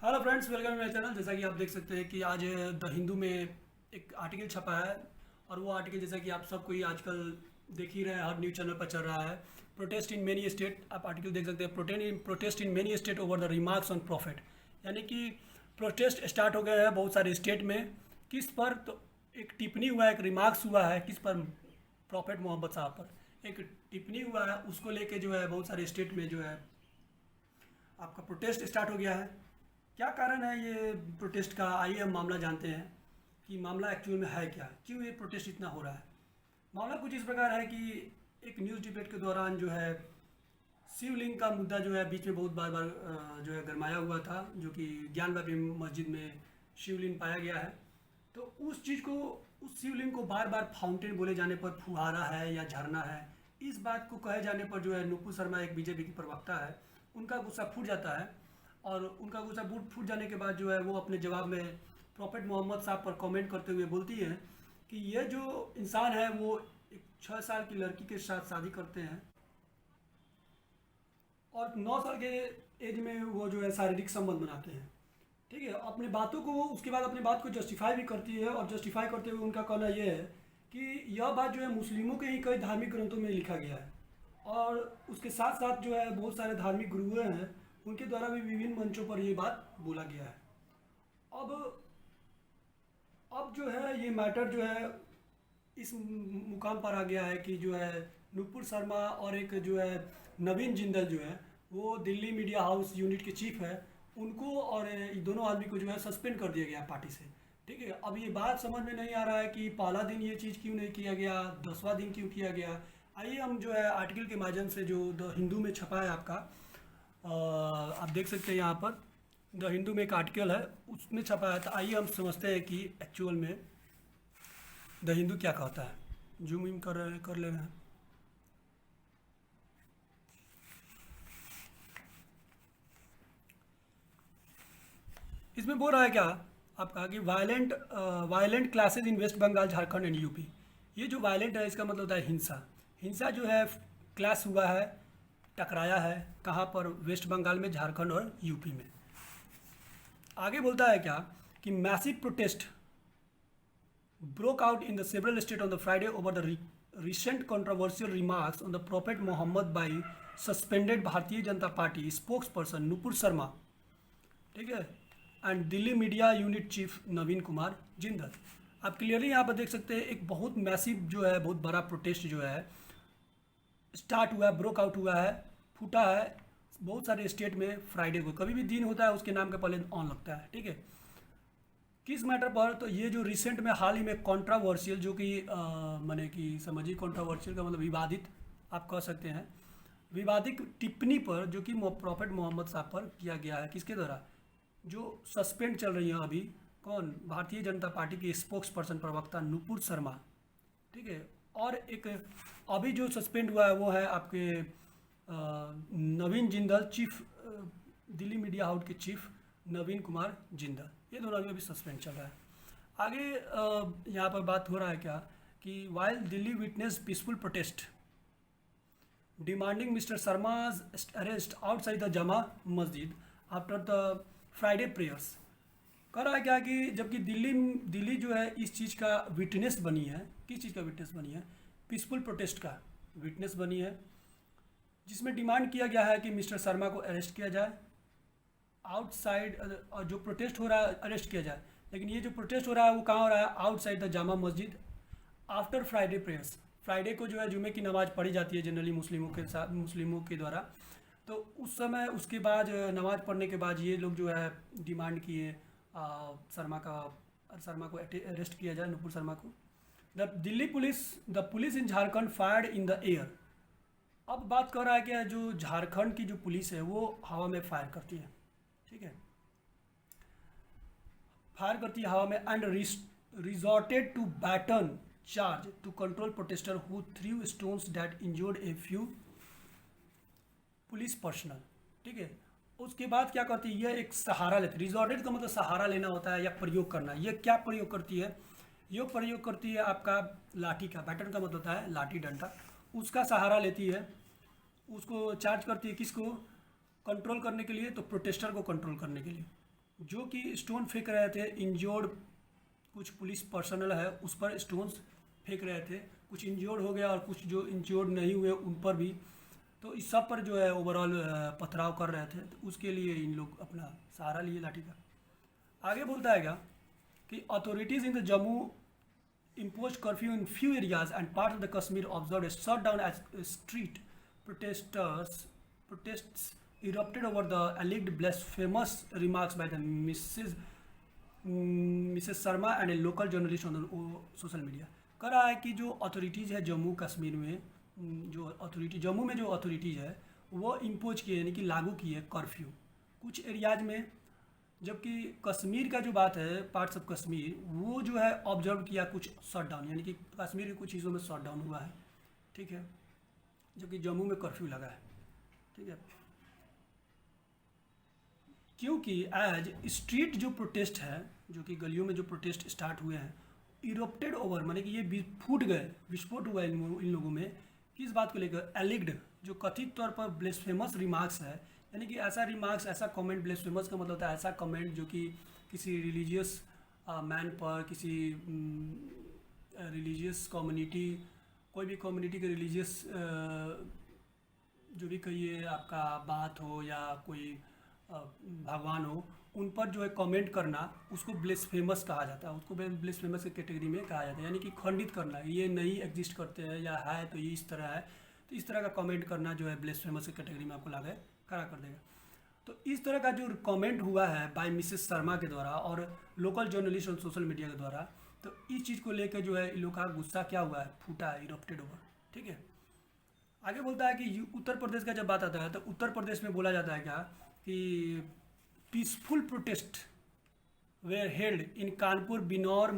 Hello friends, welcome मेरे channel. जैसा कि आप देख सकते हैं कि आज द हिंदू में एक आर्टिकल छपा है और वो आर्टिकल जैसा कि आप सब कोई आजकल देख ही रहे हैं, हर न्यूज़ चैनल पर चल रहा है। प्रोटेस्ट इन मेनी स्टेट, आप आर्टिकल देख सकते हैं। Protest in many state over the remarks on profit, यानी कि प्रोटेस्ट स्टार्ट हो गए हैं बहुत सारे स्टेट में। किस पर? तो एक टिप्पणी हुआ है, एक रिमार्क्स हुआ है। किस पर? प्रॉफिट मोहम्मद साहब पर एक टिप्पणी हुआ है, उसको लेके जो है बहुत सारे स्टेट में जो है आपका प्रोटेस्ट स्टार्ट हो गया है। क्या कारण है ये प्रोटेस्ट का? आइए हम मामला जानते हैं कि मामला एक्चुअल में है क्या, क्यों ये प्रोटेस्ट इतना हो रहा है। मामला कुछ इस प्रकार है कि एक न्यूज़ डिबेट के दौरान जो है शिवलिंग का मुद्दा जो है बीच में बहुत बार बार जो है गरमाया हुआ था, जो कि ज्ञानवापी मस्जिद में शिवलिंग पाया गया है। तो उस चीज़ को, उस शिवलिंग को बार बार फाउंटेन बोले जाने पर फुहारा है या झरना है, इस बात को कहे जाने पर जो है नुपुर शर्मा एक बीजेपी की प्रवक्ता है, उनका गुस्सा फूट जाता है। और उनका गुस्सा फूट जाने के बाद जो है वो अपने जवाब में प्रॉफिट मोहम्मद साहब पर कमेंट करते हुए बोलती है कि ये जो इंसान है वो एक 6 साल की लड़की के साथ शादी करते हैं और 9 साल के एज में वो जो है शारीरिक संबंध बनाते हैं। ठीक है, अपने बातों को, उसके बाद अपनी बात को जस्टिफाई भी करती है और जस्टिफाई करते हुए उनका कहना यह है कि यह बात जो है मुस्लिमों के ही कई धार्मिक ग्रंथों में लिखा गया है और उसके साथ साथ जो है बहुत सारे धार्मिक गुरुएं हैं, उनके द्वारा भी विभिन्न मंचों पर ये बात बोला गया है। अब अब जो है ये मैटर जो है इस मुकाम पर आ गया है कि जो है नुपुर शर्मा और एक जो है नवीन जिंदल जो है वो दिल्ली मीडिया हाउस यूनिट के चीफ है, उनको और ये दोनों आदमी को जो है सस्पेंड कर दिया गया पार्टी से। ठीक है, अब ये बात समझ में नहीं आ रहा है कि पहला दिन ये चीज़ क्यों नहीं किया गया, 10वां दिन क्यों किया गया। आइए हम जो है आर्टिकल के माध्यम से, जो द हिंदू में छपा है आपका, आप देख सकते हैं यहाँ पर द हिंदू में एक आर्टिकल है, उसमें छपा है। तो आइए हम समझते हैं कि एक्चुअल में द हिंदू क्या कहता है। जूम इन कर ले रहे हैं। इसमें बोल रहा है क्या आपका कि violent clashes in West Bengal, Jharkhand and UP. ये जो वायलेंट है इसका मतलब होता है हिंसा। हिंसा जो है क्लास हुआ है, टकराया है कहाँ पर? वेस्ट बंगाल में, झारखंड और यूपी में। आगे बोलता है क्या कि massive protest broke out in the several states on the Friday over the recent controversial remarks on the Prophet Muhammad by suspended Bharatiya Janata party spokesperson Nupur Sharma, ठीक है, and Delhi media unit chief Naveen Kumar Jindal. आप क्लियरली यहाँ पर देख सकते हैं एक बहुत मैसिव जो है, बहुत बड़ा प्रोटेस्ट जो है स्टार्ट हुआ है, ब्रोक आउट हुआ है, फूटा है बहुत सारे स्टेट में। फ्राइडे को कभी भी दिन होता है उसके नाम के पहले ऑन लगता है। ठीक है, किस मैटर पर? तो ये जो रिसेंट में हाल ही में कंट्रोवर्शियल, जो कि माने कि समझिए, कंट्रोवर्शियल का मतलब विवादित आप कह सकते हैं, विवादित टिप्पणी पर जो कि प्रॉफिट मोहम्मद साहब पर किया गया है। किसके द्वारा? जो सस्पेंड चल रही है अभी, कौन? भारतीय जनता पार्टी की स्पोक्स पर्सन, प्रवक्ता नुपुर शर्मा। ठीक है, और एक अभी जो सस्पेंड हुआ है वो है आपके Naveen Jindal, chief Delhi media house के चीफ नवीन कुमार जिंदल। ये दोनों अभी सस्पेंड चल रहा है। आगे यहाँ पर बात हो रहा है क्या कि while Delhi witness peaceful protest demanding mister Sharma's arrest outside the Jama Masjid after the Friday prayers. कह रहा है क्या कि जबकि दिल्ली जो है इस चीज़ का विटनेस बनी है। किस चीज़ का विटनेस बनी है? पीसफुल प्रोटेस्ट का विटनेस बनी है, जिसमें डिमांड किया गया है कि मिस्टर शर्मा को अरेस्ट किया जाए आउटसाइड, और जो प्रोटेस्ट हो रहा है अरेस्ट किया जाए। लेकिन ये जो प्रोटेस्ट हो रहा है वो कहाँ हो रहा है? Outside the Jama Masjid after Friday prayers. Friday को जो है जुमे की नमाज़ पढ़ी जाती है जनरली मुस्लिमों के द्वारा। तो उस समय, उसके बाद नमाज़ पढ़ने के बाद ये लोग जो है डिमांड किए शर्मा को अरेस्ट किया जाए, नुपुर शर्मा को। The police in Jharkhand fired in the air. अब बात कर रहा है कि जो झारखंड की जो पुलिस है वो हवा में फायर करती है। ठीक है, फायर करती है हवा में, and resorted to baton charge to control protester who threw stones that injured a few police personnel. ठीक है, उसके बाद क्या करती है? यह एक सहारा लेती है। रिजॉर्टेड का मतलब सहारा लेना होता है या प्रयोग करना। ये क्या प्रयोग करती है? ये प्रयोग करती है आपका लाठी का। बैटन का मतलब होता है लाठी, डंडा, उसका सहारा लेती है। उसको चार्ज करती है किसको? कंट्रोल करने के लिए, तो प्रोटेस्टर को कंट्रोल करने के लिए। जो कि स्टोन फेंक रहे थे। इंजोर्ड कुछ पुलिस पर्सनल है उस पर स्टोन्स फेंक रहे थे, कुछ इंजोर्ड हो गया और कुछ जो इंजोर्ड नहीं हुए उन पर भी। तो इस सब पर जो है ओवरऑल पथराव कर रहे थे, तो उसके लिए इन लोग अपना सहारा लिए लाठी का। आगे बोलता है क्या कि authorities in the Jammu imposed curfew in few areas and parts of the Kashmir observed a shutdown as street protests erupted over the alleged blasphemous remarks by the Mrs. Sharma and a local journalist on the social media। कह रहा है कि जो authorities है जम्मू कश्मीर में, जम्मू में जो authorities है वो इम्पोज किए यानी कि लागू की है कर्फ्यू कुछ एरियाज में, जबकि कश्मीर का जो बात है पार्ट्स ऑफ कश्मीर वो जो है ऑब्जर्व किया कुछ शटडाउन, यानी कि कश्मीर के कुछ हिस्सों में शटडाउन हुआ है, ठीक है, जबकि जम्मू में कर्फ्यू लगा है, ठीक है। क्योंकि एज स्ट्रीट जो प्रोटेस्ट है, जो कि गलियों में जो प्रोटेस्ट स्टार्ट हुए हैं, इरोप्टेड ओवर माने कि ये फूट गए, विस्फोट हुआ इन लोगों में किस बात को लेकर, एलिग्ड जो कथित तौर पर ब्लेसफेमस रिमार्क्स है, यानी कि ऐसा रिमार्क्स, ऐसा कमेंट, ब्लेसफेमस का मतलब होता है ऐसा कमेंट जो कि किसी रिलीजियस मैन पर, किसी रिलीजियस कम्युनिटी, कोई भी कम्युनिटी के रिलीजियस जो भी कहिए आपका बात हो या कोई भगवान हो, उन पर जो है कमेंट करना, उसको ब्लेसफेमस कहा जाता है, उसको ब्लेसफेमस की कैटेगरी में कहा जाता है, यानी कि खंडित करना, ये नहीं एग्जिस्ट करते हैं या है तो ये इस तरह है, तो इस तरह का कमेंट करना जो है ब्लेसफेमस की कैटेगरी में आपको लागे खड़ा कर देगा। तो इस तरह का जो कमेंट हुआ है बाय मिसेस शर्मा के द्वारा और लोकल जर्नलिस्ट और सोशल मीडिया के द्वारा, तो इस चीज़ को लेकर जो है इन लोग का गुस्सा क्या हुआ है, फूटा है, इरप्टेड ओवर, ठीक है। आगे बोलता है कि उत्तर प्रदेश का जब बात आता है तो उत्तर प्रदेश में बोला जाता है क्या कि peaceful protest were held in Kanpur, Bijnor,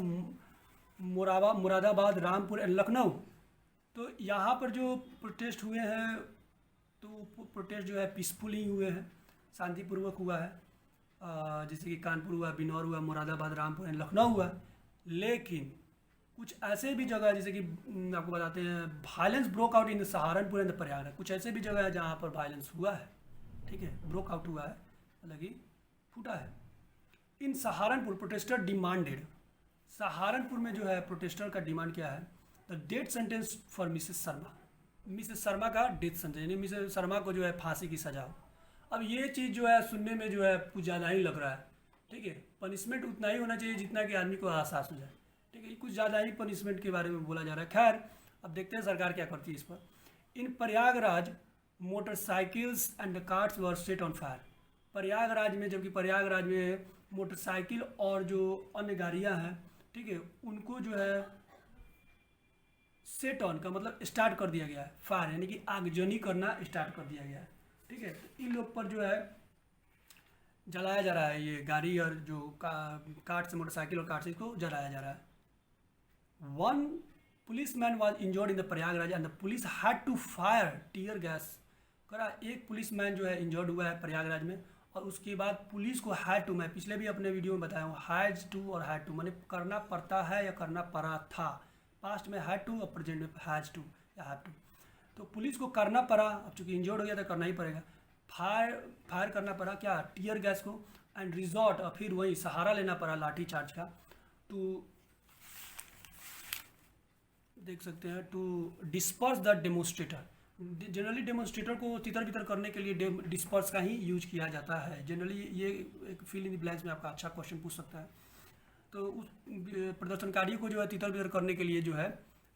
Moradabad, Rampur and Lucknow. तो यहाँ पर जो प्रोटेस्ट हुए हैं तो प्रोटेस्ट जो है पीसफुली हुए हैं, शांतिपूर्वक हुआ है, जैसे कि कानपुर हुआ, बिनौर हुआ, मुरादाबाद, रामपुर एंड लखनऊ हुआ। लेकिन कुछ ऐसे भी जगह जैसे कि आपको बताते हैं violence broke out in Saharanpur and Prayagraj, कुछ ऐसे भी जगह है जहाँ पर वायलेंस हुआ है, ठीक है, ब्रोक आउट हुआ है, मतलब कि फूटा है। इन सहारनपुर प्रोटेस्टर डिमांडेड, सहारनपुर में जो है प्रोटेस्टर का डिमांड क्या है, the death sentence for Mrs Sharma, Mrs Sharma का डेथ सेंटेंस, यानी मिसेस शर्मा को जो है फांसी की सजा हो। अब ये चीज़ जो है सुनने में जो है कुछ ज़्यादा ही लग रहा है, ठीक है, पनिशमेंट उतना ही होना चाहिए जितना कि आदमी को एहसास हो जाए, ठीक है, कुछ ज़्यादा ही पनिशमेंट के बारे में बोला जा रहा है। खैर अब देखते हैं सरकार क्या करती है इस पर। In Prayagraj motorcycles and carts were set on fire, Prayagraj में, जबकि प्रयागराज में मोटरसाइकिल और जो अन्य गाड़ियाँ हैं, ठीक है, उनको जो है सेट ऑन का मतलब स्टार्ट कर दिया गया है, फायर यानी कि आगजनी करना स्टार्ट कर दिया गया है, ठीक है। तो इन लोग पर जो है जलाया जा रहा है, ये गाड़ी और जो कार्ट से, मोटरसाइकिल और कार्ट से इसको जलाया जा रहा है। One policeman was injured in the Prayagraj and the police had to fire tear gas, करा एक पुलिस मैन जो है इंजर्ड हुआ है प्रयागराज में, और उसके बाद पुलिस को हैड टू, मैं पिछले भी अपने वीडियो में बताया हूँ, हैज टू और हैड टू माने करना पड़ता है या करना पड़ा था, पास्ट में हैड टू और प्रेजेंट में हैज टू या हैव टू। तो पुलिस को करना पड़ा, अब चूंकि इंजर्ड हो गया तो करना ही पड़ेगा, फायर करना पड़ा क्या, टीयर गैस को, एंड रिजॉर्ट, और फिर वही सहारा लेना पड़ा लाठी चार्ज का, टू देख सकते हैं, to disperse the demonstrator. Generally demonstrator को तितर बितर करने के लिए डिस्पर्स का ही यूज किया जाता है जनरली। ये एक फिल इन द ब्लैंक्स में आपका अच्छा क्वेश्चन पूछ सकता है। तो उस प्रदर्शनकारी को जो है तितर बितर करने के लिए जो है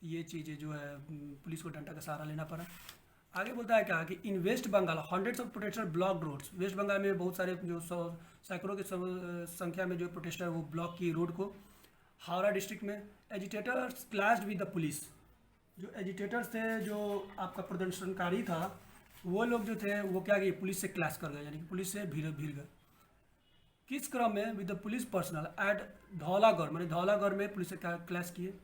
ये चीज़ें जो है पुलिस को डंडा का सहारा लेना पड़ा। आगे बोलता है क्या कि in West Bengal hundreds of protester block roads, West Bengal में बहुत सारे जो सैकड़ों की संख्या में जो प्रोटेस्टर वो ब्लॉक की रोड को। हावड़ा डिस्ट्रिक्ट में agitators clashed with the police, जो एजिटेटर्स थे, जो आपका प्रदर्शनकारी था, वो लोग जो थे वो क्या किए, पुलिस से क्लैश कर गए, यानी कि पुलिस से भीड़ गए। किस क्रम में, with the police personnel at Dhaulagarh, मैंने धौलागढ़ में पुलिस से क्लैश किए।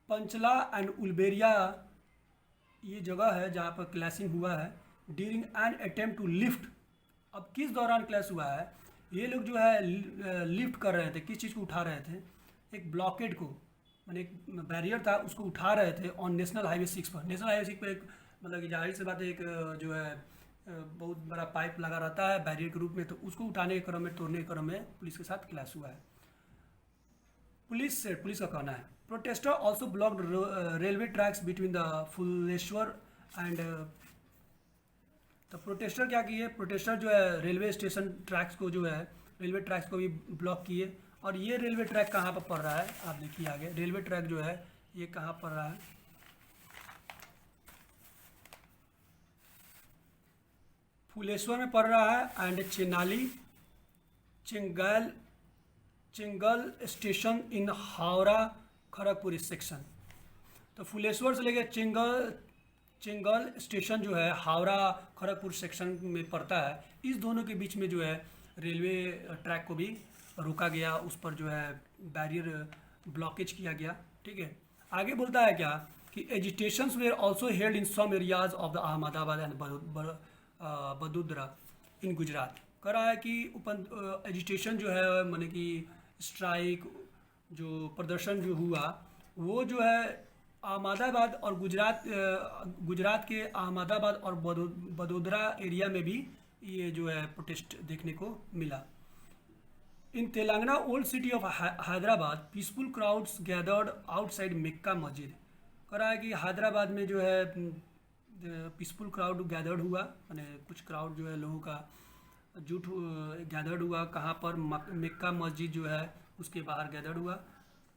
पंचला एंड उलबेरिया ये जगह है जहाँ पर क्लैशिंग हुआ है, during an attempt to lift. अब किस दौरान क्लैश हुआ है, ये लोग जो है लिफ्ट कर रहे थे, किस चीज़ को उठा रहे थे, एक ब्लॉकेड को, मैंने एक बैरियर था उसको उठा रहे थे ऑन नेशनल हाईवे 6 पर। नेशनल हाईवे 6 पर एक मतलब कि जाहिर सी बात है एक जो है बहुत बड़ा पाइप लगा रहता है बैरियर के रूप में, तो उसको उठाने के क्रम में, तोड़ने के क्रम में पुलिस के साथ क्लैश हुआ है। पुलिस का कहना है protester also blocked railway tracks between the Phuleshwar and. तो प्रोटेस्टर क्या किए, प्रोटेस्टर जो है रेलवे स्टेशन ट्रैक्स को जो है रेलवे ट्रैक्स को भी ब्लॉक किए। और ये रेलवे ट्रैक कहाँ पर पड़ रहा है, आप देखिए आगे रेलवे ट्रैक जो है ये कहाँ पड़ रहा है, फुलेश्वर में पड़ रहा है and Chengail station in Howrah Kharagpur section. तो फुलेश्वर से लेकर चेंगल स्टेशन जो है हावड़ा खड़गपुर सेक्शन में पड़ता है। इस दोनों के बीच में जो है रेलवे ट्रैक को भी रोका गया, उस पर जो है बैरियर ब्लॉकेज किया गया। ठीक है, आगे बोलता है क्या कि agitations were also held in some areas of the Ahmedabad and Vadodara in Gujarat. कह रहा है कि एजिटेशन जो है माने कि स्ट्राइक जो प्रदर्शन जो हुआ वो जो है अहमदाबाद और गुजरात के अहमदाबाद और बदोदरा एरिया में भी ये जो है प्रोटेस्ट देखने को मिला। In Telangana old city of Hyderabad peaceful crowds gathered outside Mecca Masjid. कह रहा है कि हैदराबाद में जो है पीसफुल क्राउड गैदर्ड हुआ, माने कुछ क्राउड जो है लोगों का जुट गैदर्ड हुआ कहाँ पर, मक्का मस्जिद जो है उसके बाहर गैदर्ड हुआ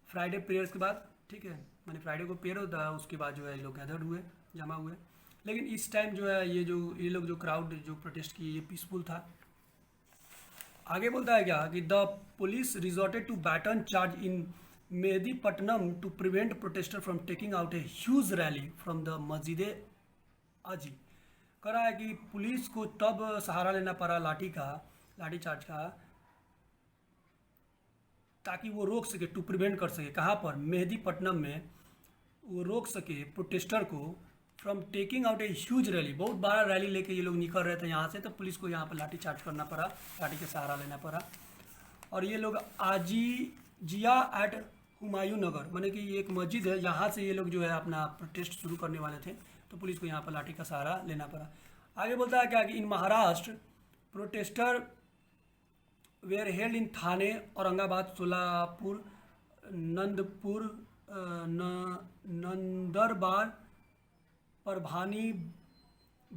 फ्राइडे प्रेयर्स के बाद। ठीक है, माने फ्राइडे को प्रेयर होता है, उसके बाद जो है लोग गैदर्ड हुए, जमा हुए। लेकिन इस टाइम जो है ये लोग जो क्राउड जो प्रोटेस्ट किए ये पीसफुल था। आगे बोलता है क्या कि the police resorted to baton charge in Mehdipatnam to prevent protester from taking out a huge rally from the masjid अजी। कह रहा है कि पुलिस को तब सहारा लेना पड़ा लाठी चार्ज का, ताकि वो रोक सके, टू प्रिवेंट कर सके, कहाँ पर, मेहदीपट्टनम में वो रोक सके प्रोटेस्टर को from taking out a huge rally. बहुत बड़ा रैली लेके ये लोग निकल रहे थे यहाँ से, तो पुलिस को यहाँ पर लाठी चार्ज करना पड़ा, लाठी के सहारा लेना पड़ा। और ये लोग जिया एट हुमायूं नगर, माने कि ये एक मस्जिद है, यहाँ से ये लोग जो है अपना प्रोटेस्ट शुरू करने वाले थे, तो पुलिस को यहाँ पर लाठी का सहारा लेना पड़ा। आगे बोलता है क्या कि in Maharashtra protester were held in Thane Aurangabad Solapur Nandurbar Parbhani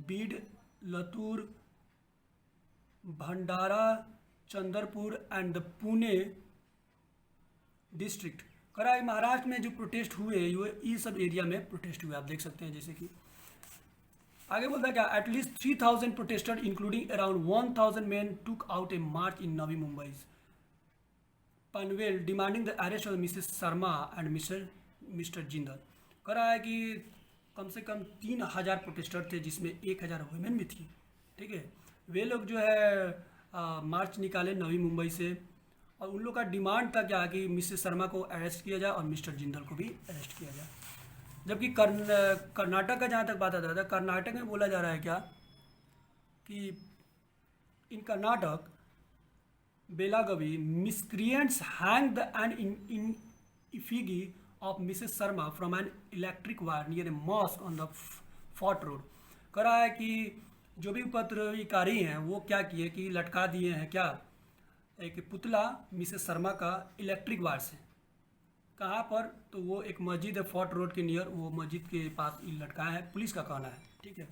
Beed Latur Bhandara Chandrapur and the Pune district. करा है महाराष्ट्र में जो प्रोटेस्ट हुए ये सब एरिया में प्रोटेस्ट हुए, आप देख सकते हैं। जैसे कि आगे बोलता है क्या, at least 3000 protester including around 1000 man took out A March in Navi Mumbai Panvel demanding the arrest of Mrs Sharma and mister Jindal. कह रहा है कि कम से कम 3000 प्रोटेस्टर थे, जिसमें 1000 वुमेन भी थी। ठीक है, वे लोग जो है मार्च निकाले नवी मुंबई से, और उन लोग का डिमांड था क्या कि मिसेस शर्मा को अरेस्ट किया जाए और मिस्टर जिंदल को भी अरेस्ट किया जाए। जबकि कर्नाटक का जहाँ तक बात आता था, कर्नाटक में बोला जा रहा है क्या कि in Karnataka Belagavi miscreants hang the in effigy of Mrs Sharma from an electric wire near a mosque on the fort road. कह रहा है कि जो भी उपद्रवकारी हैं वो क्या किए कि लटका दिए हैं क्या एक पुतला मिसेस शर्मा का इलेक्ट्रिक वायर से। कहाँ पर, तो वो एक मस्जिद है फोर्ट रोड के नियर, वो मस्जिद के पास लटकाया है, पुलिस का कहना है। ठीक है,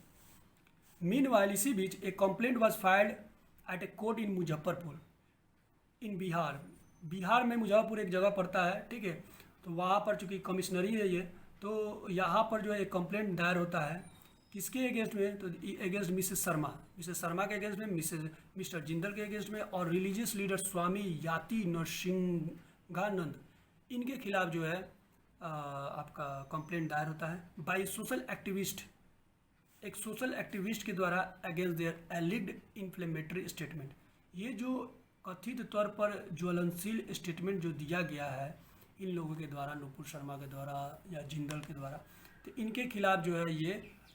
मीनवाइल इसी बीच एक complaint was filed at a court in Muzaffarpur in Bihar में मुजफ्फरपुर एक जगह पड़ता है। ठीक है, तो वहाँ पर चूँकि कमिश्नरी है ये, तो यहाँ पर जो है एक कंप्लेंट दायर होता है किसके अगेंस्ट में, तो अगेंस्ट मिसेस शर्मा के अगेंस्ट में, मिस्टर जिंदल के अगेंस्ट में, और रिलीजियस लीडर स्वामी याति नरसिंहानंद इनके खिलाफ जो है आपका कंप्लेंट दायर होता है बाय एक सोशल एक्टिविस्ट के द्वारा अगेंस्ट देयर एलिड इन्फ्लेमेटरी स्टेटमेंट। ये जो कथित तौर पर ज्वलनशील स्टेटमेंट जो दिया गया है इन लोगों के द्वारा, नुपुर शर्मा के द्वारा या जिंदल के द्वारा, तो इनके खिलाफ जो है ये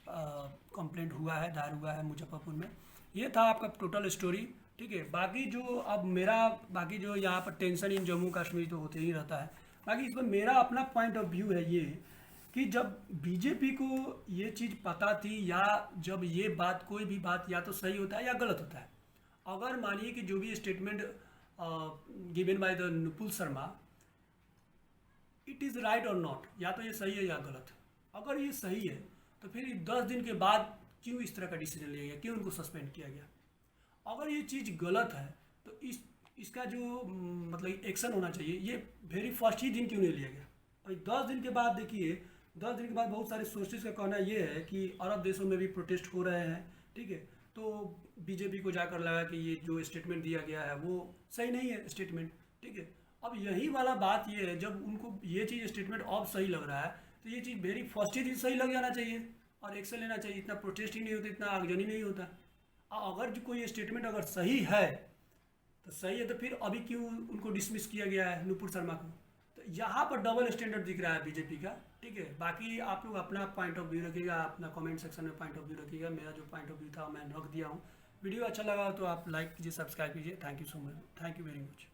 कंप्लेंट हुआ है, दायर हुआ है मुजफ्फरपुर में। ये था आपका टोटल स्टोरी। ठीक है, बाकी जो यहाँ पर टेंशन इन जम्मू कश्मीर तो होते ही रहता है। बाकी इस पर मेरा अपना पॉइंट ऑफ व्यू है ये कि जब बीजेपी को ये चीज़ पता थी, या जब ये बात, कोई भी बात या तो सही होता है या गलत होता है। अगर मानिए कि जो भी statement given by the Nupur Sharma, it is right और नॉट, या तो ये सही है या गलत है। अगर ये सही है तो फिर 10 दिन के बाद क्यों इस तरह का डिसीजन लिया गया, क्यों उनको सस्पेंड किया गया? अगर ये चीज़ गलत है तो इसका जो मतलब एक्शन होना चाहिए, ये वेरी फर्स्ट ही दिन क्यों नहीं लिया गया? और 10 दिन के बाद देखिए, 10 दिन के बाद बहुत सारे सोर्सेज का कहना ये है कि अरब देशों में भी प्रोटेस्ट हो रहे हैं, ठीक है। तो बीजेपी को जाकर लगा कि ये जो स्टेटमेंट दिया गया है वो सही नहीं है स्टेटमेंट, ठीक है। अब यही वाला बात ये है, जब उनको ये चीज़ स्टेटमेंट अब सही लग रहा है तो ये चीज़ वेरी फर्स्ट ही दिन सही लग जाना चाहिए और एक्शन लेना चाहिए। इतना प्रोटेस्ट ही नहीं होता, इतना आगजनी नहीं होता। अगर जो कोई स्टेटमेंट अगर सही है तो सही है, तो फिर अभी क्यों उनको डिसमिस किया गया है नुपुर शर्मा को? तो यहाँ पर डबल स्टैंडर्ड दिख रहा है बीजेपी का, ठीक है। बाकी आप लोग अपना पॉइंट ऑफ व्यू रखिएगा, अपना कमेंट सेक्शन में पॉइंट ऑफ व्यू रखिएगा। मेरा जो पॉइंट ऑफ व्यू था मैं रख दिया हूँ। वीडियो अच्छा लगा तो आप लाइक कीजिए, सब्सक्राइब कीजिए। Thank you so much, thank you very much.